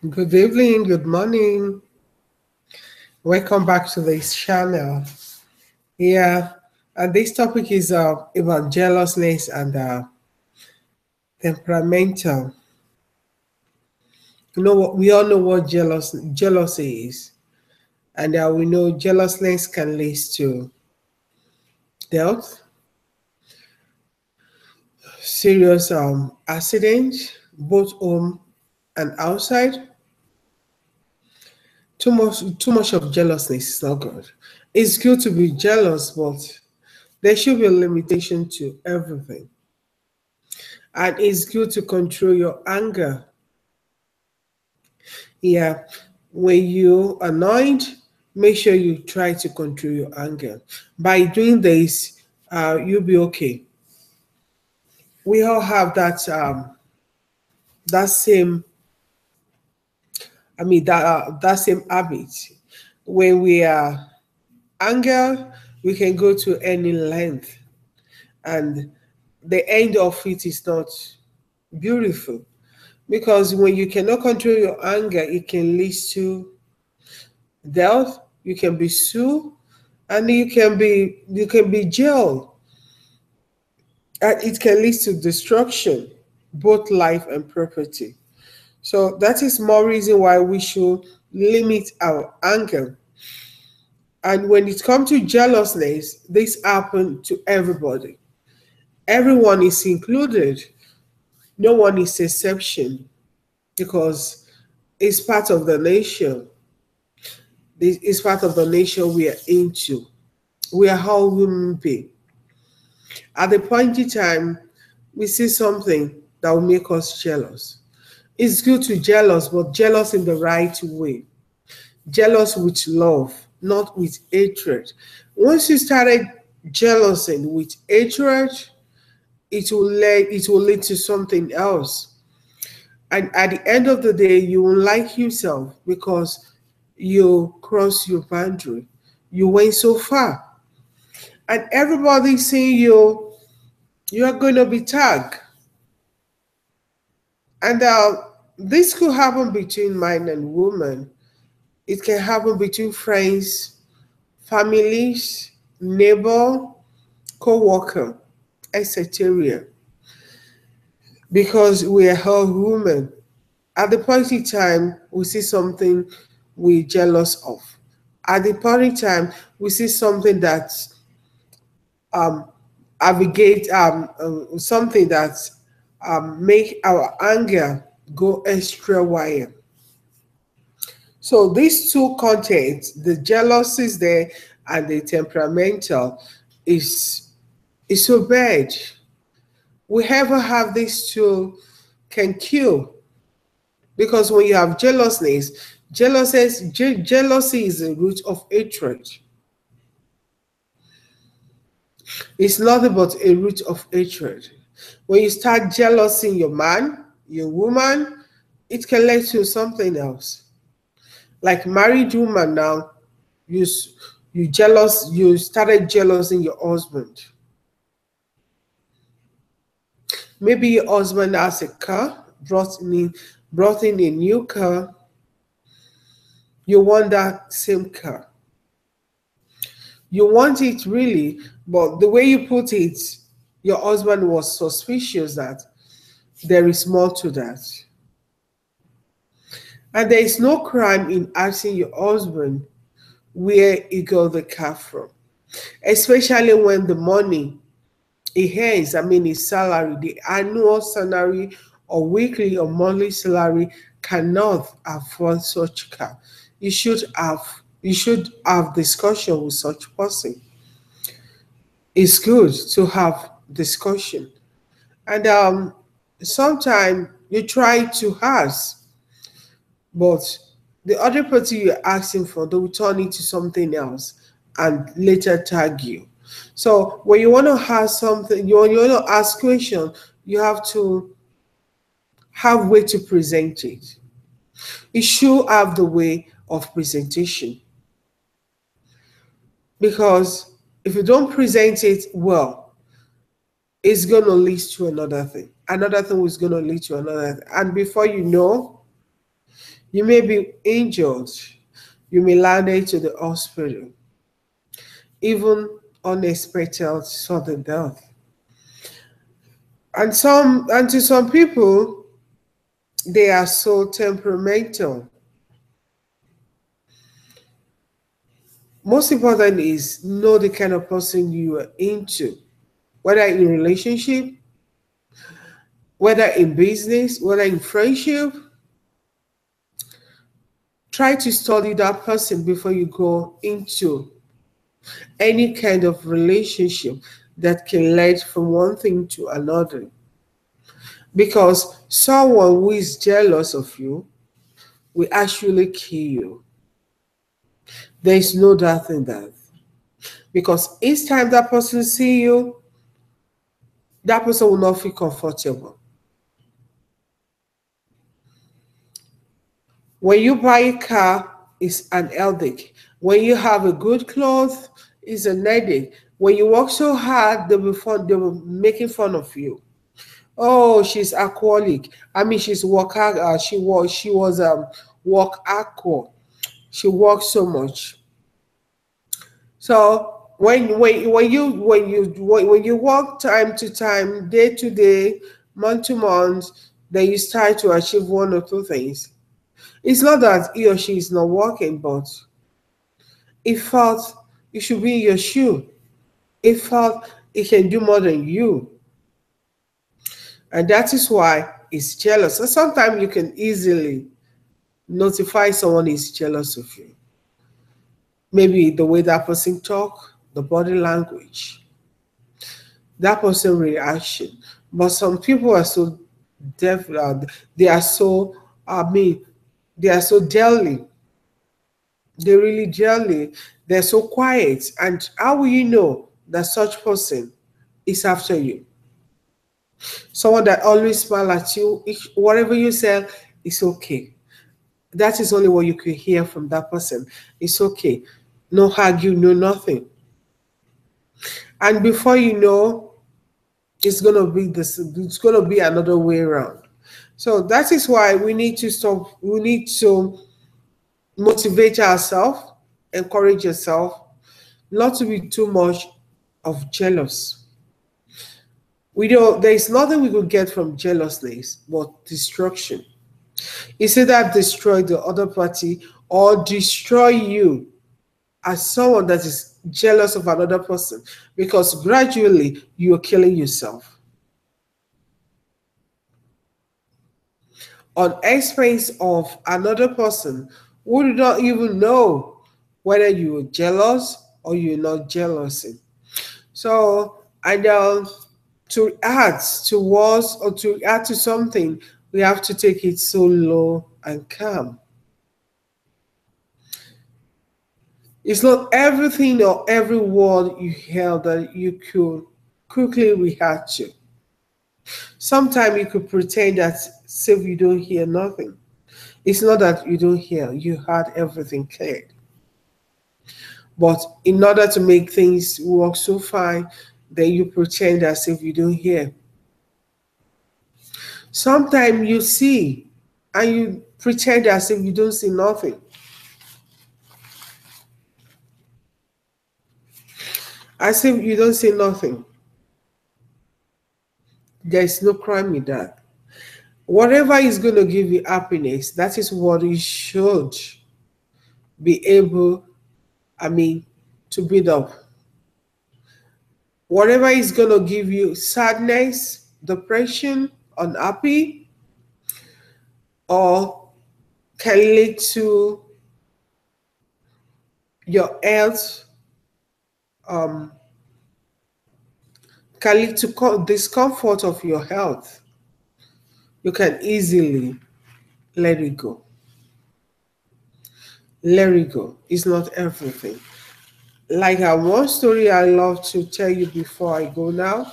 Good evening, good morning. Welcome back to this channel. Yeah, and this topic is about jealousness and temperamental. You know what? We all know what jealousy is, and we know jealousness can lead to death, serious accident, both home and outside. Too much of jealousness is not good. It's good to be jealous, but there should be a limitation to everything. And it's good to control your anger. Yeah, when you annoyed, make sure you try to control your anger. By doing this, you'll be okay. We all have that same, that same habit. When we are anger, we can go to any length, and the end of it is not beautiful. Because when you cannot control your anger, it can lead to death, you can be sued, and you can be jailed, and it can lead to destruction, both life and property. So that is more reason why we should limit our anger. And when it comes to jealousness, this happen to everybody. Everyone is included. No one is exception because it's part of the nation. This is part of the nation we are into. We are all human beings. At the point in time, we see something that will make us jealous. It's good to jealous, but jealous in the right way. Jealous with love, not with hatred. Once you started jealousing with hatred, it will lead to something else. And at the end of the day, you won't like yourself because you cross your boundary. You went so far. And everybody seeing you are going to be tagged. And this could happen between man and woman. It can happen between friends, families, neighbor, co-worker, etc. Because we are all human. At the point in time, we see something we're jealous of. At the point in time, we see something that um, aggregate something that make our anger go extra wire. So these two contents, the jealousies there and the temperamental, is is so bad. We ever have these two can kill because when you have jealousy is the root of hatred. It's nothing but a root of hatred. When you start jealousing your man, your woman, it can lead to something else. Like married woman now, you you started jealousing your husband. Maybe your husband has a car, brought in a new car. You want that same car. You want it really, but the way you put it, your husband was suspicious that there is more to that. And there is no crime in asking your husband where he got the car from, especially when the money he earns, his salary, the annual salary or weekly or monthly salary cannot afford such car. You should have discussion with such person. It's good to have discussion. And sometimes you try to ask, but the other party you're asking for, they will turn into something else and later tag you. So when you want to ask something, when you want to ask question, you have to have way to present it. You should have the way of presentation because if you don't present it well, it's going to lead to another thing. Another thing is going to lead to another thing. And before you know, You may be injured. You may land into the hospital, even unexpected sudden death. And to some people, they are so temperamental. Most important is know the kind of person you are into, whether in relationship, whether in business, whether in friendship. Try to study that person before you go into any kind of relationship that can lead from one thing to another. Because someone who is jealous of you will actually kill you. There is no doubt in that. Because each time that person see you, that person will not feel comfortable. When you buy a car, it's an headache. When you have a good clothes, it's an headache. When you work so hard, they will making fun of you. Oh, she's alcoholic. I mean, she's work hard. She was work aqua. She worked so much. So when you work time to time, day to day, month to month, then you start to achieve one or two things. It's not that he or she is not working, but it felt you should be in your shoe. It felt it can do more than you. And that is why it's jealous. And sometimes you can easily notify someone is jealous of you. Maybe the way that person talk, the body language, that person reaction. But some people are so deaf, they are so, I mean, they are so jelly. They really jelly. They're so quiet. And how will you know that such person is after you? Someone that always smile at you, whatever you say, it's okay. That is only what you could hear from that person. It's okay. No argue, no nothing. And before you know, it's gonna be this. It's gonna be another way around. So that is why we need to stop. We need to motivate ourselves, encourage yourself, not to be too much of jealous. We don't. There is nothing we could get from jealousness but destruction. It's either destroy the other party or destroy you as someone that is jealous of another person, because gradually you are killing yourself on expense of another person who do not even know whether you are jealous or you're not jealous. So, and to add to words or to add to something, we have to take it so low and calm. It's not everything or every word you hear that you could quickly react to. Sometimes you could pretend that say you don't hear nothing. It's not that you don't hear, you had everything cleared. But in order to make things work so fine, then you pretend as if you don't hear. Sometimes you see and you pretend as if you don't see nothing. As if you don't see nothing. There is no crime in that. Whatever is going to give you happiness, that is what you should be able, I mean, to build up. Whatever is going to give you sadness, depression, unhappy, or can lead to your health, um, can lead to discomfort of your health, you can easily let it go. Let it go. It's not everything. Like one story I love to tell you before I go now.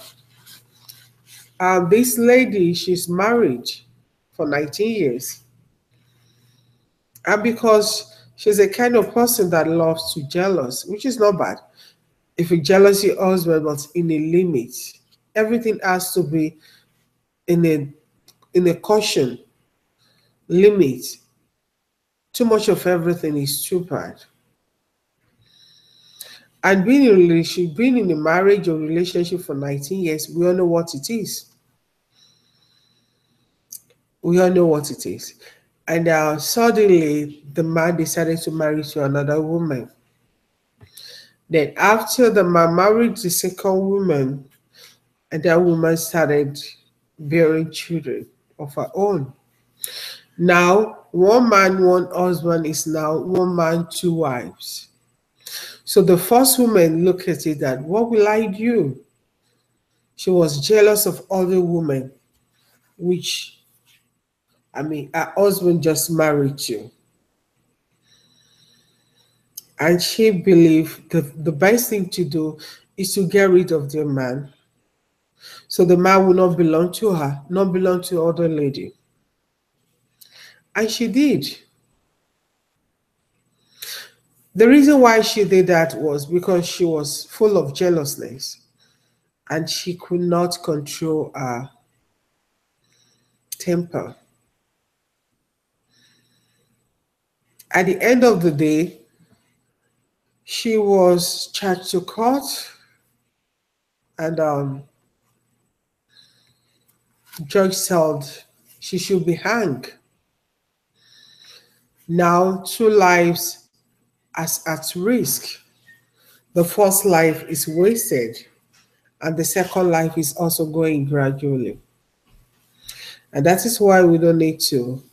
This lady, she's married for 19 years. And because she's a kind of person that loves to jealous, which is not bad. If you jealous your husband, but in a limit, everything has to be in a caution limit. Too much of everything is too bad. And being in a relationship, being in a marriage or relationship for 19 years, we all know what it is. We all know what it is. And suddenly, the man decided to marry to another woman. Then, after the man married the second woman, and that woman started bearing children of her own. Now, one man, one husband is now one man, two wives. So the first woman looked at it that, what will I do? She was jealous of other women, which, her husband just married to. And she believed the best thing to do is to get rid of the man. So the man will not belong to her, not belong to other lady. And she did. The reason why she did that was because she was full of jealousness and she could not control her temper. At the end of the day, she was charged to court and judge said she should be hanged. Now, two lives are at risk. The first life is wasted, and the second life is also going gradually. And that is why we don't need to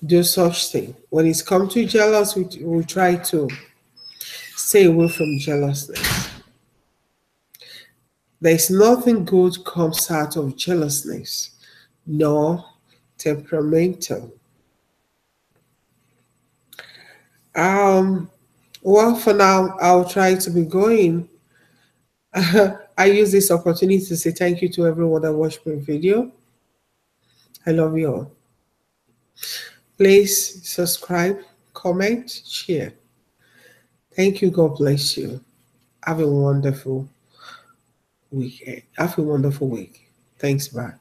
do such thing. When it's come to jealous, we try to stay away from jealousness. There's nothing good comes out of jealousness, nor temperamental. Well, for now, I'll try to be going. I use this opportunity to say thank you to everyone that watched my video. I love you all. Please subscribe, comment, share. Thank you. God bless you. Have a wonderful weekend. Have a wonderful week. Thanks. Bye.